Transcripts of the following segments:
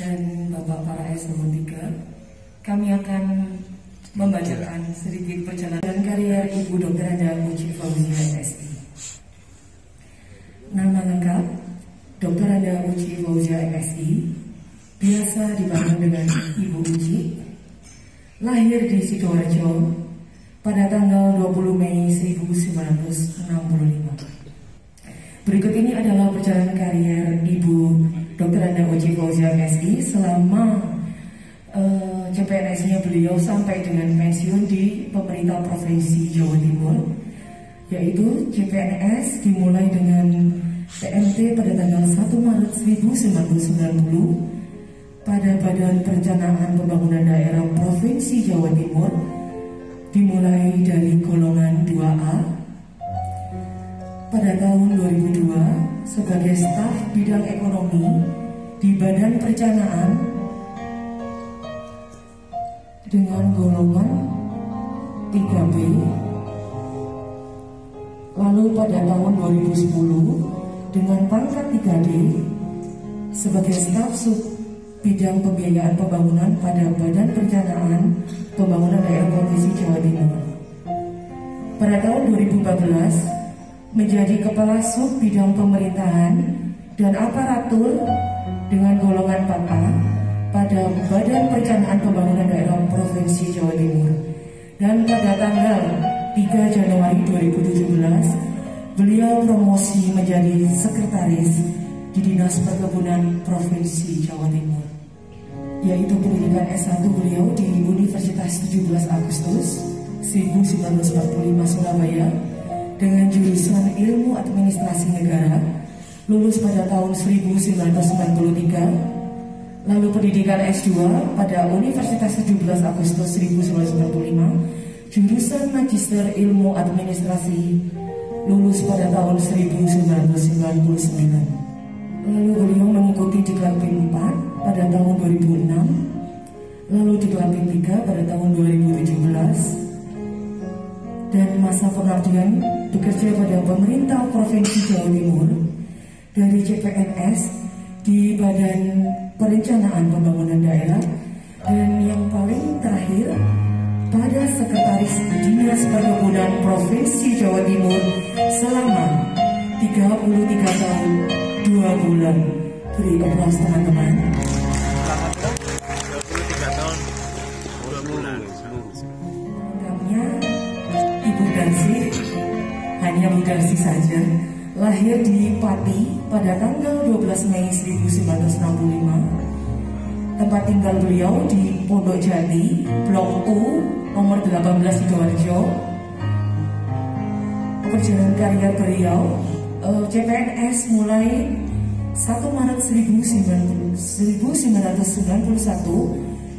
dan Bapak para S03, kami akan membacakan sedikit perjalanan karier Ibu Dr. Anda Uci Fauzia MSI. Nama lengkap Dr. Anda Uci Fauzia MSI, biasa dipanggil dengan Ibu Uci. Lahir di Sidoarjo pada tanggal 20 Mei 1965. Berikut ini adalah perjalanan karier Ibu Dr. Anda Uci Fauzia MSI selama CPNS-nya beliau sampai dengan pensiun di pemerintah Provinsi Jawa Timur, yaitu CPNS dimulai dengan PMT pada tanggal 1 Maret 1990 pada Badan Perencanaan Pembangunan Daerah Provinsi Jawa Timur, dimulai dari golongan 2A. Pada tahun 2002 sebagai staf bidang ekonomi di Badan Perencanaan dengan golongan 3B. Lalu pada tahun 2010 dengan pangkat 3D sebagai staf sub bidang pembiayaan pembangunan pada Badan Perencanaan Pembangunan Daerah Provinsi Jawa Timur. Pada tahun 2014 menjadi kepala sub bidang pemerintahan dan aparatur dengan golongan 4A pada Badan Perencanaan Pembangunan Daerah Provinsi Jawa Timur. Dan pada tanggal 3 Januari 2017 beliau promosi menjadi sekretaris di Dinas Perkebunan Provinsi Jawa Timur, yaitu pendidikan S1 beliau di Universitas 17 Agustus 1945 Surabaya dengan jurusan Ilmu Administrasi Negara, lulus pada tahun 1993. Lalu pendidikan S2 pada Universitas 17 Agustus 1945, jurusan Magister Ilmu Administrasi, lulus pada tahun 1999. Lalu beliau mengikuti diklat PIN 4 pada tahun 2006, lalu diklat PIN 3 pada tahun 2017, dan masa pengabdian bekerja pada pemerintah Provinsi Jawa Timur dari CPNS di Badan Perencanaan Pembangunan Daerah, dan yang paling terakhir pada Sekretaris Dinas Perkebunan Provinsi Jawa Timur selama 33 tahun 2 bulan. Beri aplaus teman-teman. 23 tahun 2 bulan. Lengkapnya Ibu Darsi, hanya Bu Darsi saja. Lahir di Pati pada tanggal 12 Mei 1965. Tempat tinggal beliau di Pondok Jati, Blok U, nomor 18 Sidoarjo. Perjalanan karier beliau CPNS mulai 1 Maret 1991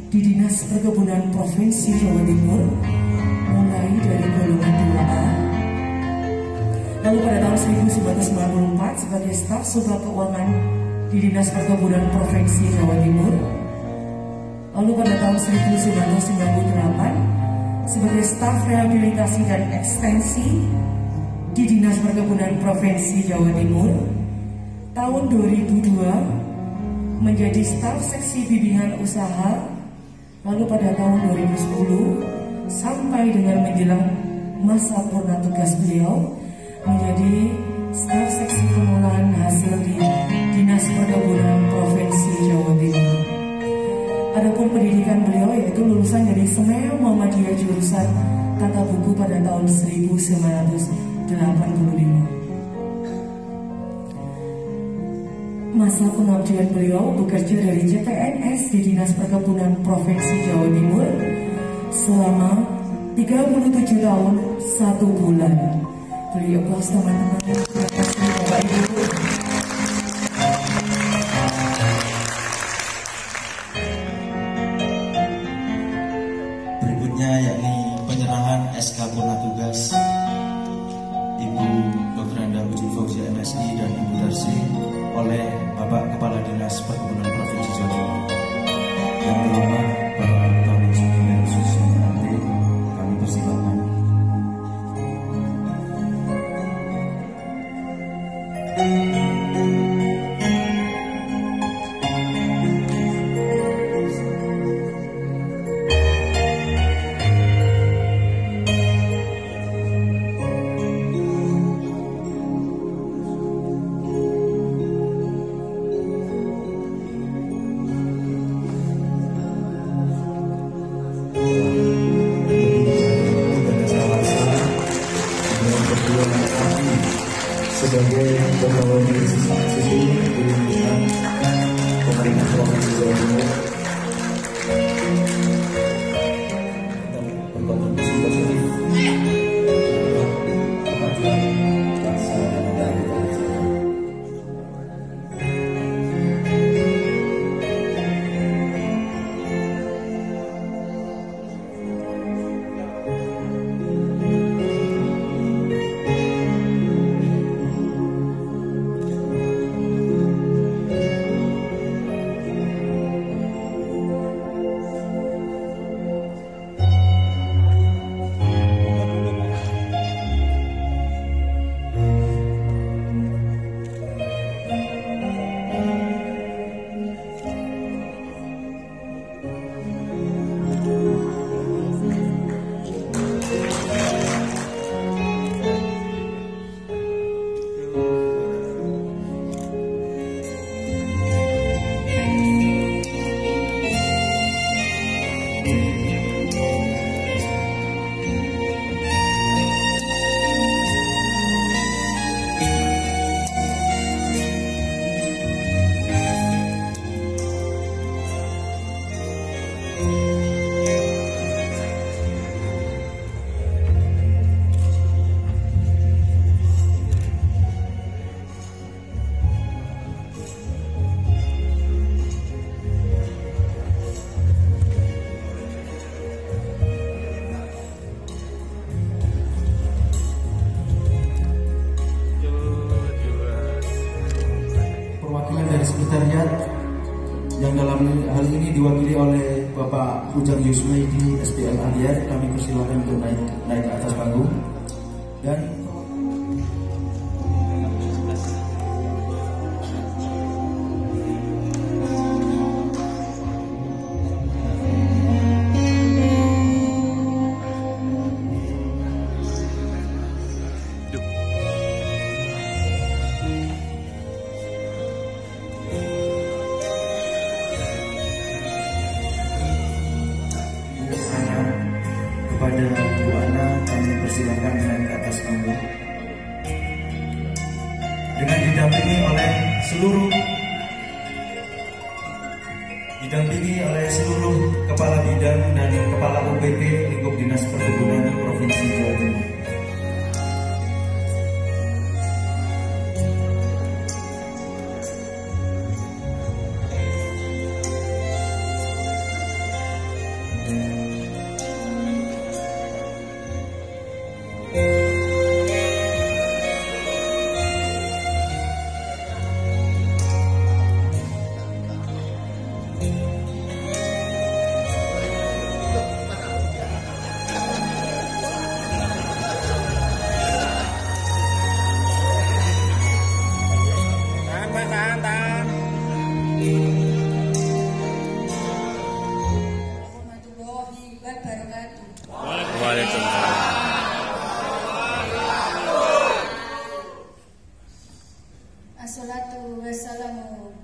di Dinas Perkebunan Provinsi Jawa Timur, mulai dari golongan 2A. Lalu pada tahun 1994 sebagai staf Subag Keuangan di Dinas Perkebunan Provinsi Jawa Timur. Lalu pada tahun 1998 sebagai staf rehabilitasi dan ekstensi di Dinas Perkebunan Provinsi Jawa Timur. Tahun 2002 menjadi staf seksi bimbingan usaha. Lalu pada tahun 2010 sampai dengan menjelang masa purna tugas beliau menjadi staf seksi pengolahan hasil di Dinas Perkebunan Provinsi Jawa Timur. Adapun pendidikan beliau yaitu lulusan dari Semea Muhammadiyah jurusan Tata Buku pada tahun 1985. Masa pengabdian beliau bekerja dari CPNS di Dinas Perkebunan Provinsi Jawa Timur selama 37 tahun 1 bulan. Beri aplaus teman-teman. Terima kasih Bapak Ibu. Berikutnya yakni penyerahan SK Purna Tugas Ibu Dr. Anda Uci Fauzia MSI dan Ibu Darsi oleh Bapak Kepala Dinas Perkebunan Provinsi Jawa Timur. Yang terhormat Bapak Ketua Pemilihan Khusus nanti kami persilakan. sekretariat yang dalam hal ini diwakili oleh Bapak Ujang Yusmaidi SPL Aliyah. Kami persilakan untuk naik ke atas panggung. Dan kepada Bu Ana kami persilakan naik ke atas panggung dengan didampingi oleh seluruh kepala bidang dan kepala UPT lingkup Dinas Perkebunan Provinsi Jawa Timur. Assalatu wassalamu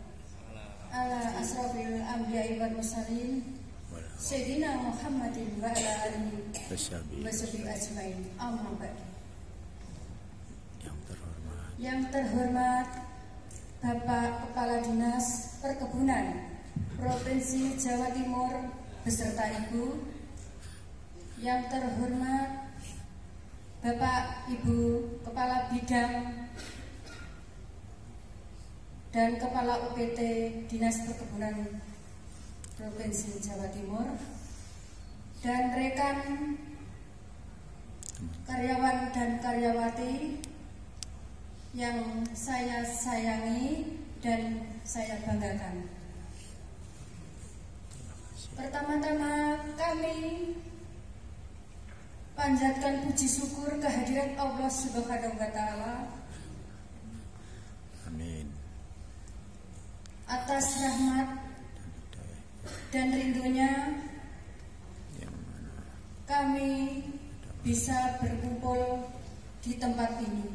ala asrafil anbiya'i wal mursalin Sayyidina Muhammadin wa ala alihi wa sahbihi ajmain. Amma ba'du. Yang terhormat Bapak Kepala Dinas Perkebunan Provinsi Jawa Timur beserta Ibu. Yang terhormat Bapak Ibu Kepala Bidang dan Kepala UPT Dinas Perkebunan Provinsi Jawa Timur, dan rekan karyawan dan karyawati yang saya sayangi dan saya banggakan. Pertama-tama kami panjatkan puji syukur kehadirat Allah Subhanahu wa Ta'ala. Amin. Atas rahmat dan rindunya kami bisa berkumpul di tempat ini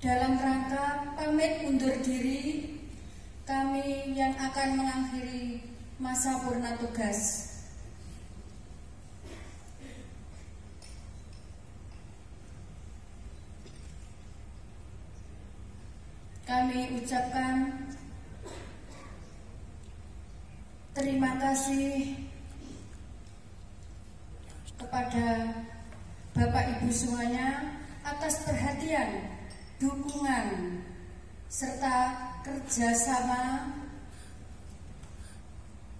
dalam rangka pamit undur diri kami yang akan mengakhiri masa purna tugas. Kami ucapkan terima kasih kepada Bapak Ibu semuanya atas perhatian, dukungan, serta kerjasama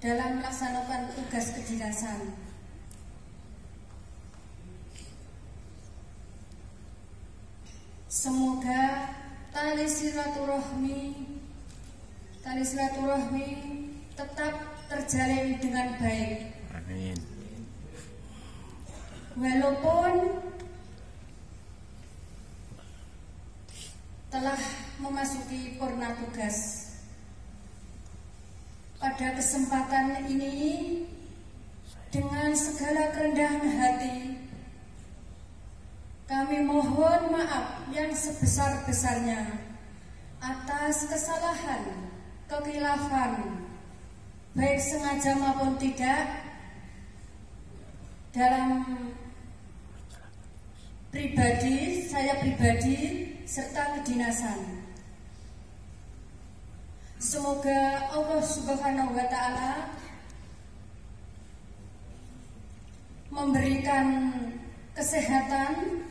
dalam melaksanakan tugas kedinasan. Semoga tali silaturahmi tetap terjalin dengan baik. Amin. Walaupun telah memasuki purna tugas, pada kesempatan ini dengan segala kerendahan hati kami mohon maaf yang sebesar-besarnya atas kesalahan, kekhilafan, baik sengaja maupun tidak, dalam saya pribadi serta kedinasan. Semoga Allah Subhanahu wa Ta'ala memberikan kesehatan,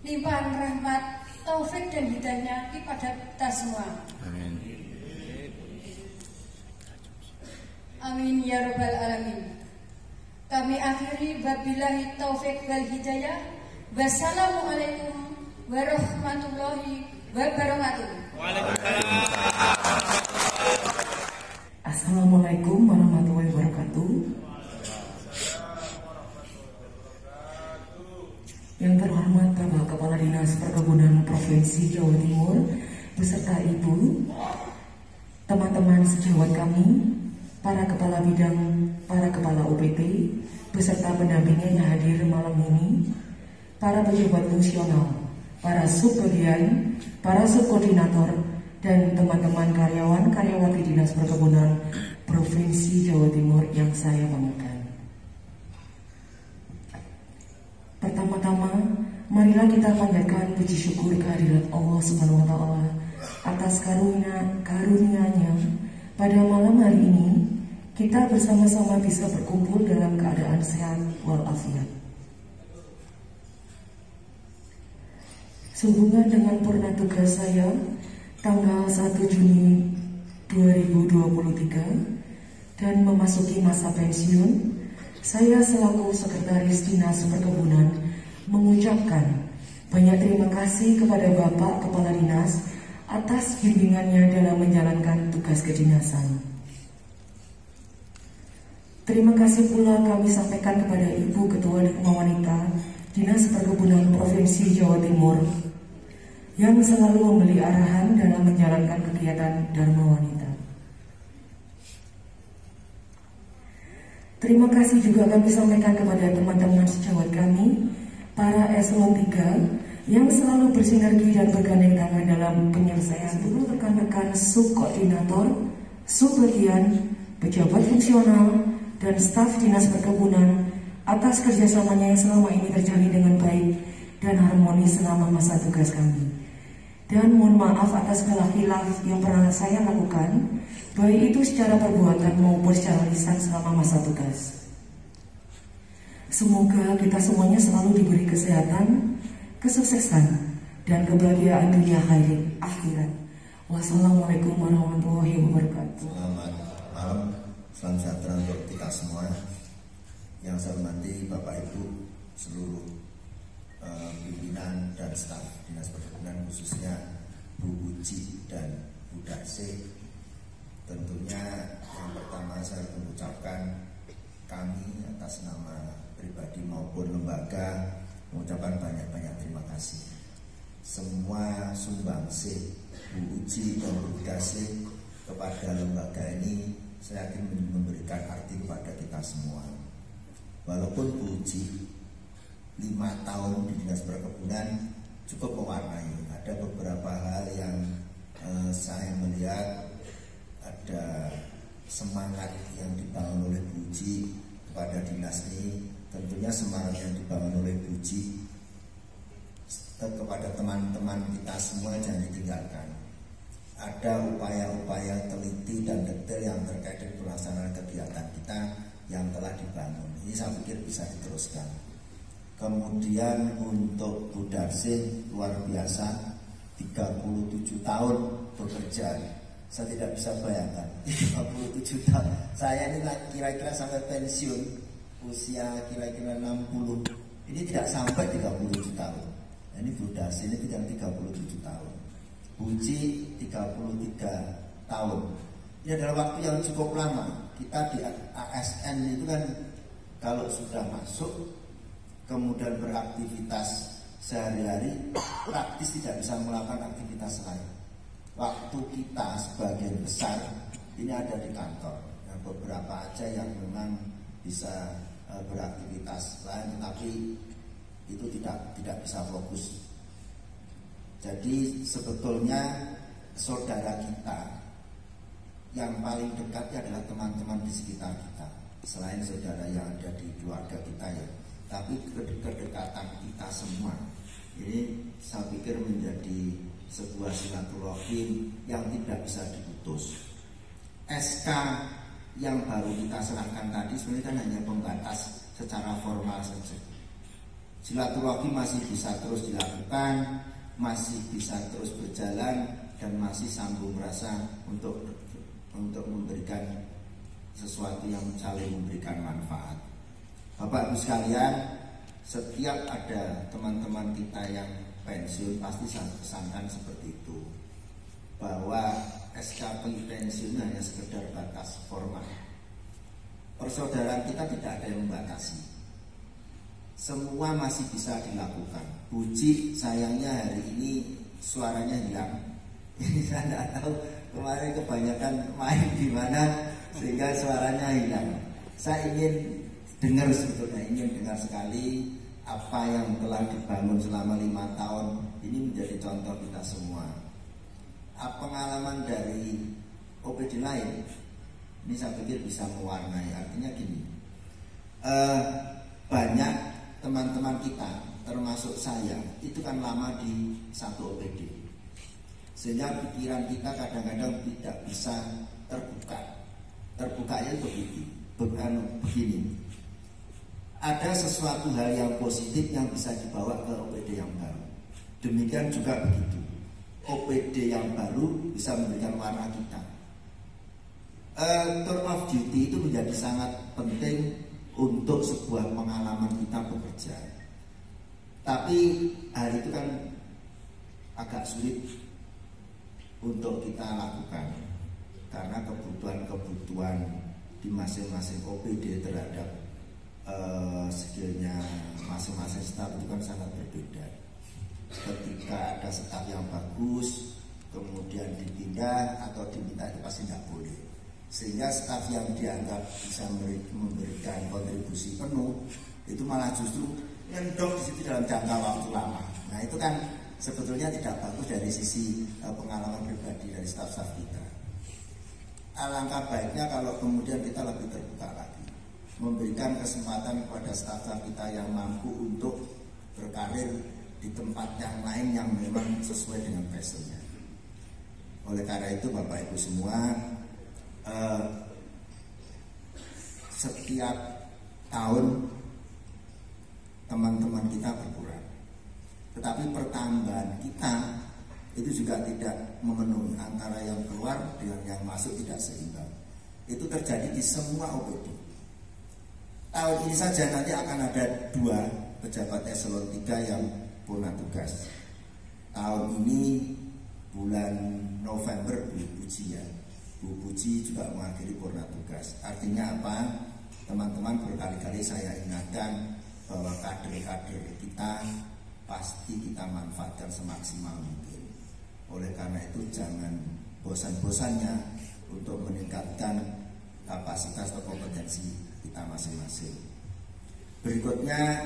limpahan rahmat, taufik dan hidayahnya kepada kita semua. Amin. Amin ya rabbal alamin. Kami akhiri wabillahi taufik wal hidayah. Wassalamualaikum warahmatullahi wabarakatuh. Assalamualaikum warahmatullahi wabarakatuh. Yang terhormat Bapak Kepala Dinas Perkebunan Provinsi Jawa Timur beserta Ibu, teman-teman sejawat kami, para kepala bidang, para kepala OPT, beserta pendampingnya yang hadir malam ini, para pejabat fungsional, para subbagian, para subkoordinator, dan teman-teman karyawan-karyawati Dinas Perkebunan Provinsi Jawa Timur yang saya banggakan. Pertama-tama, marilah kita panjatkan puji syukur kehadirat Allah Subhanahu wa Ta'ala atas karunia-Nya pada malam hari ini kita bersama-sama bisa berkumpul dalam keadaan sehat walafiat. Sehubungan dengan purna tugas saya tanggal 1 Juni 2023 dan memasuki masa pensiun, saya selaku Sekretaris Dinas Perkebunan mengucapkan banyak terima kasih kepada Bapak Kepala Dinas atas bimbingannya dalam menjalankan tugas kedinasan. Terima kasih pula kami sampaikan kepada Ibu Ketua Dikma Wanita Dinas Perkebunan Provinsi Jawa Timur yang selalu memberi arahan dalam menjalankan kegiatan Dharma Wanita. Terima kasih juga kami sampaikan kepada teman-teman sejawat kami, para eselon 3 yang selalu bersinergi dan bergandeng tangan dalam penyelesaian seluruh rekan-rekan subkoordinator, subbagian, pejabat fungsional, dan staf Dinas Perkebunan atas kerjasamanya yang selama ini terjalin dengan baik dan harmonis selama masa tugas kami. Dan mohon maaf atas segala khilaf yang pernah saya lakukan, baik itu secara perbuatan maupun secara lisan selama masa tugas. Semoga kita semuanya selalu diberi kesehatan, kesuksesan, dan kebahagiaan dunia akhirat. Wassalamualaikum warahmatullahi wabarakatuh. Selamat malam, salam sejahtera untuk kita semua. Yang saya hormati Bapak Ibu seluruh pimpinan dan staf Dinas Perkebunan, khususnya Bu Uci dan Bu Darse. Tentunya yang pertama saya mengucapkan kami atas nama pribadi maupun lembaga mengucapkan banyak-banyak terima kasih. Semua sumbangsih Bu Uci dan Bu Darse kepada lembaga ini saya yakin memberikan arti kepada kita semua. Walaupun Bu Uci 5 tahun di Dinas Perkebunan cukup mewarnai, ada beberapa hal yang saya melihat ada semangat yang dibangun oleh Bu Uci kepada dinas ini. Tentunya semangat yang dibangun oleh Bu Uci kepada teman-teman kita semua jangan ditinggalkan. Ada upaya-upaya teliti dan detail yang terkait dengan pelaksanaan kegiatan kita yang telah dibangun. Ini saya pikir bisa diteruskan. Kemudian untuk Bu Darse luar biasa, 37 tahun bekerja. Saya tidak bisa bayangkan 37 tahun. Saya ini kira-kira sampai pensiun usia kira-kira 60. Ini tidak sampai 37 tahun. Ini Bu Darse ini tidak 37 tahun. Bu Uci 33 tahun. Ini adalah waktu yang cukup lama. Kita di ASN itu kan kalau sudah masuk kemudian beraktivitas sehari-hari, praktis tidak bisa melakukan aktivitas lain. Waktu kita sebagian besar ini ada di kantor. Nah, beberapa aja yang memang bisa beraktivitas lain, tetapi itu tidak bisa fokus. Jadi sebetulnya saudara kita yang paling dekat adalah teman-teman di sekitar kita, selain saudara yang ada di keluarga kita ya. Tapi kedekatan kita semua ini saya pikir menjadi sebuah silaturahim yang tidak bisa diputus. SK yang baru kita serahkan tadi sebenarnya kan hanya pembatas secara formal saja. Silaturahim masih bisa terus dilakukan, masih bisa terus berjalan, dan masih sambung rasa untuk memberikan sesuatu yang saling memberikan manfaat. Bapak Ibu sekalian, setiap ada teman-teman kita yang pensiun pasti saya pesankan seperti itu, bahwa SK pensiun hanya sekedar batas formal. Persaudaraan kita tidak ada yang membatasi, semua masih bisa dilakukan. Buji sayangnya hari ini suaranya hilang. Saya tidak tahu kemarin kebanyakan main di mana sehingga suaranya hilang. Saya ingin dengar, sebetulnya ingin dengar sekali apa yang telah dibangun selama 5 tahun ini menjadi contoh kita semua. Pengalaman dari OPD lain ini saya pikir bisa mewarnai. Artinya gini, banyak teman-teman kita termasuk saya itu kan lama di satu OPD, sehingga pikiran kita kadang-kadang tidak bisa terbuka. Terbukanya begini, ada sesuatu hal yang positif yang bisa dibawa ke OPD yang baru. Demikian juga begitu, OPD yang baru bisa memberikan warna kita. Tour of duty itu menjadi sangat penting untuk sebuah pengalaman kita bekerja. Tapi hal itu kan agak sulit untuk kita lakukan karena kebutuhan di masing-masing OPD terhadap skillnya masing-masing staf itu kan sangat berbeda. Ketika ada staf yang bagus kemudian dipindah atau diminta, itu pasti tidak boleh, sehingga staf yang dianggap bisa memberikan kontribusi penuh itu malah justru ngendok di situ dalam jangka waktu lama. Nah itu kan sebetulnya tidak bagus dari sisi pengalaman pribadi dari staf-staf kita. Alangkah baiknya kalau kemudian kita lebih terbuka lagi, memberikan kesempatan kepada staf-staf kita yang mampu untuk berkarir di tempat yang lain yang memang sesuai dengan passionnya. Oleh karena itu Bapak Ibu semua, setiap tahun teman-teman kita berkurang, tetapi pertambahan kita itu juga tidak memenuhi, antara yang keluar dengan yang masuk tidak seimbang. Itu terjadi di semua OPD. Tahun ini saja nanti akan ada 2 pejabat eselon 3 yang purna tugas. Tahun ini bulan November Bu Puji ya, Bu Puji juga mengakhiri purna tugas. Artinya apa? Teman-teman, berkali-kali saya ingatkan bahwa kader-kader kita pasti kita manfaatkan semaksimal mungkin. Oleh karena itu jangan bosan-bosannya untuk meningkatkan kapasitas atau kompetensi kita masing-masing. Berikutnya,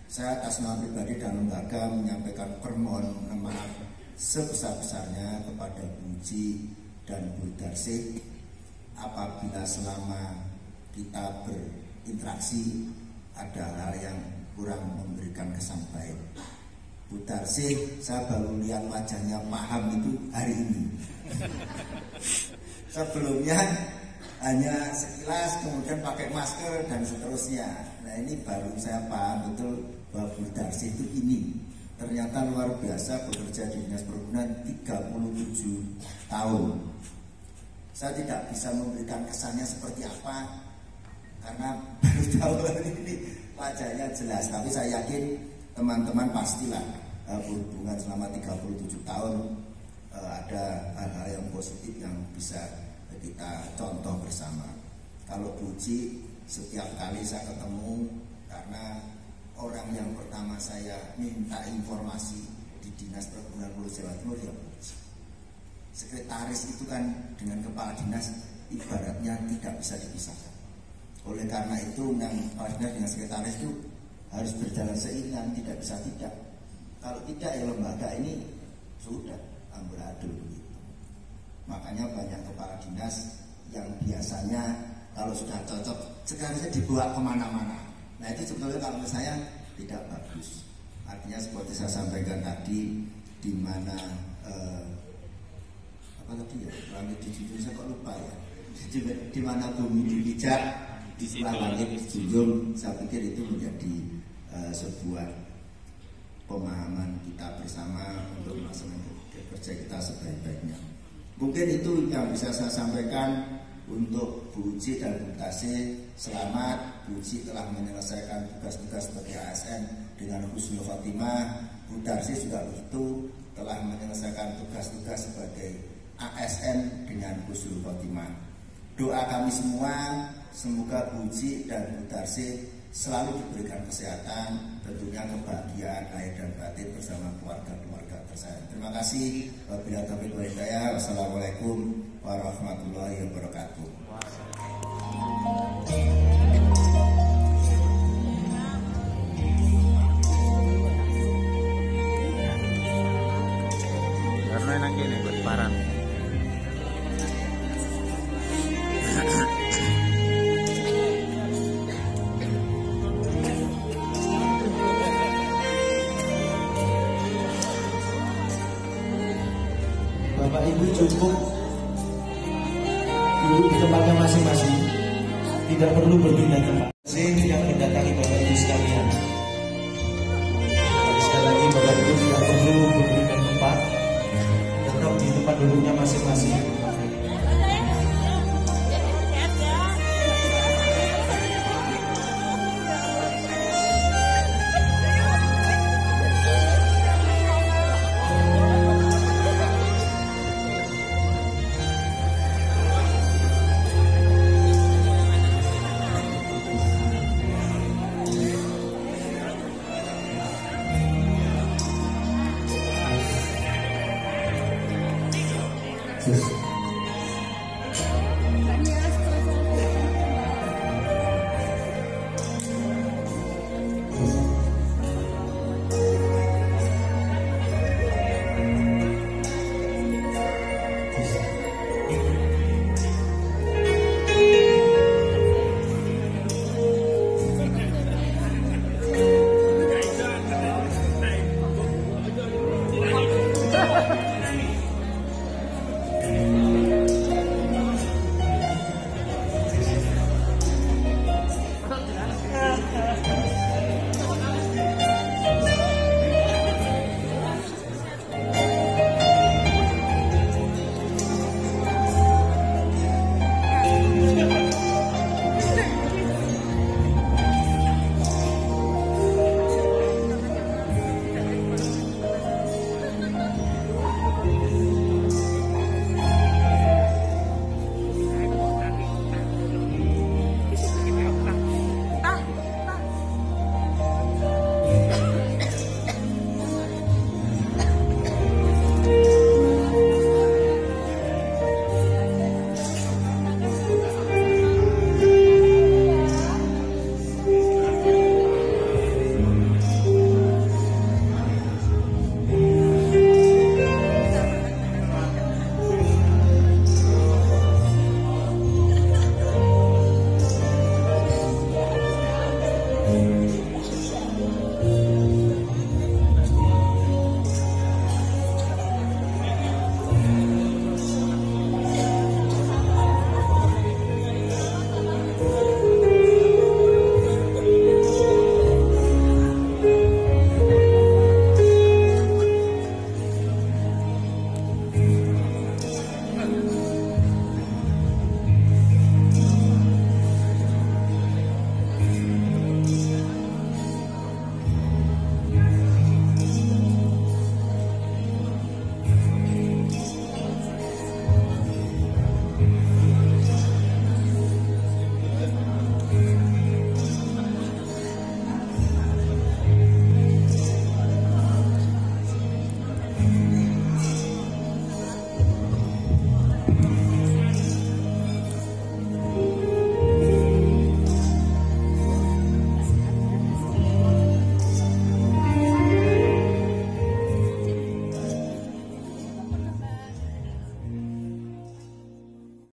saya atas nama pribadi dan lembaga menyampaikan permohonan maaf sebesar-besarnya kepada Bu Uci dan Bu Darsi apabila selama kita berinteraksi ada hal yang kurang memberikan kesan baik. Bu Darsi, saya baru lihat wajahnya paham itu hari ini. Sebelumnya hanya sekilas, kemudian pakai masker dan seterusnya. Nah ini baru saya paham betul bahwa Bu Darsi itu ini ternyata luar biasa bekerja di Dinas Perhubungan 37 tahun. Saya tidak bisa memberikan kesannya seperti apa karena baru tahu hari ini wajahnya jelas. Tapi saya yakin teman-teman pastilah berhubungan selama 37 tahun ada hal-hal yang positif yang bisa kita contoh bersama. Kalau Bu Uci, setiap kali saya ketemu, karena orang yang pertama saya minta informasi di Dinas Perhubungan Pulau Jawa Timur ya Bu Uci. Sekretaris itu kan dengan kepala dinas ibaratnya tidak bisa dipisahkan. Oleh karena itu yang kepala dinas dengan sekretaris itu harus berjalan seiringan, tidak bisa tidak. Kalau tidak ya lembaga ini sudah amburadul begitu. Makanya banyak kepala dinas yang biasanya kalau sudah cocok sekarang dibawa kemana-mana. Nah itu sebetulnya kalau menurut saya tidak bagus. Artinya seperti saya sampaikan tadi, di mana apa tadi ya, langit dijunjung, saya kok lupa ya. Di mana bumi dipijak, di sebelah langit dijunjung. Saya pikir itu menjadi sebuah pemahaman kita bersama untuk melaksanakan kerja kita sebaik-baiknya. Mungkin itu yang bisa saya sampaikan untuk Bu Uci dan Bu Darsi. Selamat, Bu Uci telah menyelesaikan tugas-tugas sebagai ASN dengan husnul khotimah. Bu Bu Darsi juga begitu, telah menyelesaikan tugas-tugas sebagai ASN dengan husnul khotimah. Doa kami semua, semoga Bu Uci dan Bu Darsi selalu diberikan kesehatan, tentunya kebahagiaan lahir dan batin bersama keluarga-keluarga tersayang. Terima kasih. Wabillahi taufiq wal hidayah. Wassalamualaikum warahmatullahi wabarakatuh. Karena enak gini buat parang. Bapak Ibu cukup duduk di tempatnya masing-masing, tidak perlu berpindah tempat. Yang mendatangi Bapak Ibu sekalian, sekali lagi Bapak Ibu tidak perlu berpindah tempat, tetap di tempat duduknya masing-masing. Yes.